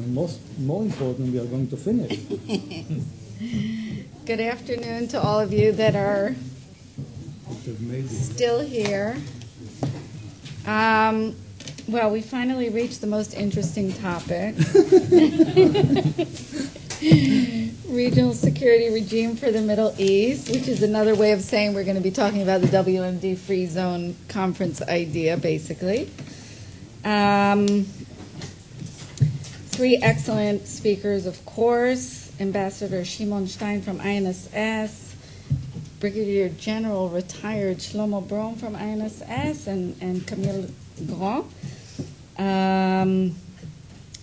And more important, we are going to finish. Good afternoon to all of you that are still here. Well, we finally reached the most interesting topic. Regional security regime for the Middle East, which is another way of saying we're going to be talking about the WMD Free Zone Conference idea, basically. Three excellent speakers, of course. Ambassador Shimon Stein from INSS, Brigadier General retired Shlomo Brom from INSS, and Camille Grand.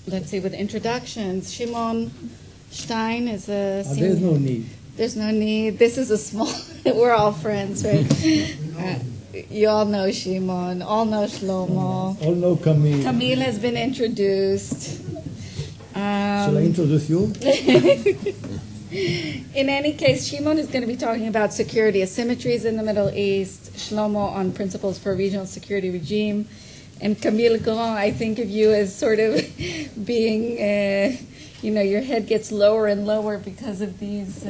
Let's see, with introductions, Shimon Stein is a senior. There's no need. There's no need. This is a small, we're all friends, right? You all know Shimon, all know Shlomo. All know Camille. Camille has been introduced. Shall I introduce you? In any case, Shimon is going to be talking about security asymmetries in the Middle East, Shlomo on principles for a regional security regime, and Camille Grand, I think of you as sort of being, your head gets lower and lower because of these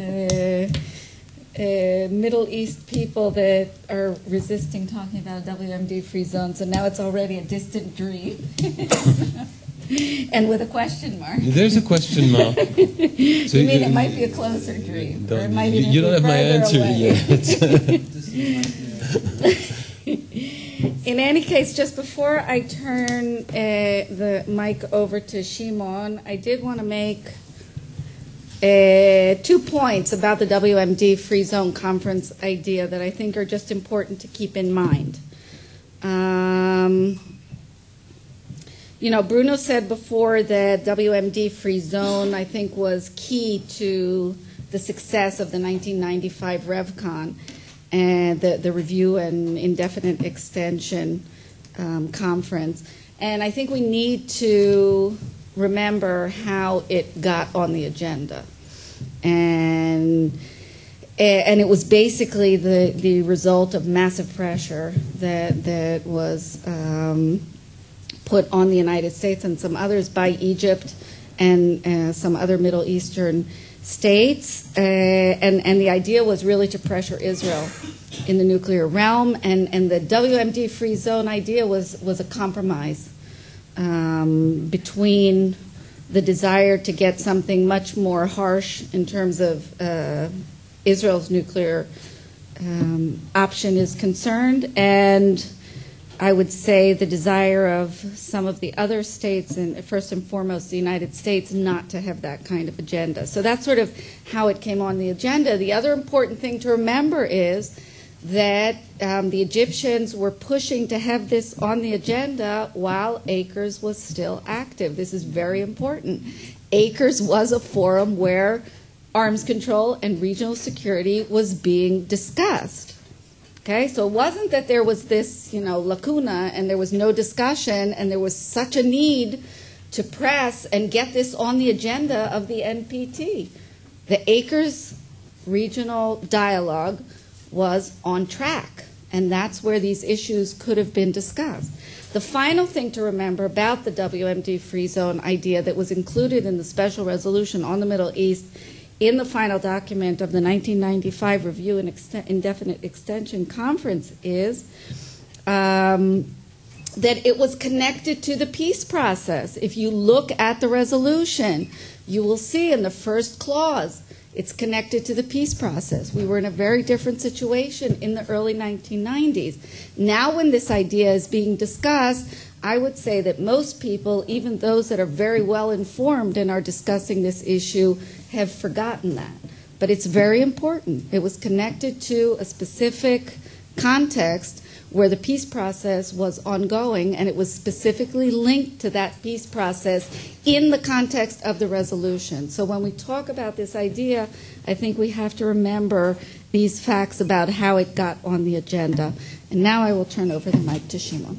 Middle East people that are resisting talking about WMD free zones, and now it's already a distant dream. And with a question mark. There's a question mark. So you mean it might be a closer dream? Or it might even you don't have my answer away. yet. In any case, just before I turn the mic over to Shimon, I did want to make 2 points about the WMD Free Zone Conference idea that I think are just important to keep in mind. Bruno said before that WMD Free Zone, I think, was key to the success of the 1995 RevCon and the Review and Indefinite Extension Conference. And I think we need to remember how it got on the agenda. And it was basically the result of massive pressure that was put on the United States and some others by Egypt and some other Middle Eastern states. And the idea was really to pressure Israel in the nuclear realm. And the WMD free zone idea was a compromise between the desire to get something much more harsh in terms of Israel's nuclear option is concerned, and I would say the desire of some of the other states, and first and foremost the United States, not to have that kind of agenda. So that's sort of how it came on the agenda. The other important thing to remember is that the Egyptians were pushing to have this on the agenda while ACRS was still active. This is very important. ACRS was a forum where arms control and regional security was being discussed. Okay, so it wasn't that there was this, lacuna and there was no discussion and there was such a need to press and get this on the agenda of the NPT. The ACRS regional dialogue was on track, and that's where these issues could have been discussed. The final thing to remember about the WMD free zone idea that was included in the special resolution on the Middle East in the final document of the 1995 Review and Indefinite Extension Conference is that it was connected to the peace process. If you look at the resolution, you will see in the first clause, it's connected to the peace process. We were in a very different situation in the early 1990s. Now when this idea is being discussed, I would say that most people, even those that are very well informed and are discussing this issue, have forgotten that. But it's very important. It was connected to a specific context where the peace process was ongoing, and it was specifically linked to that peace process in the context of the resolution. So when we talk about this idea, I think we have to remember these facts about how it got on the agenda. And now I will turn over the mic to Shimon.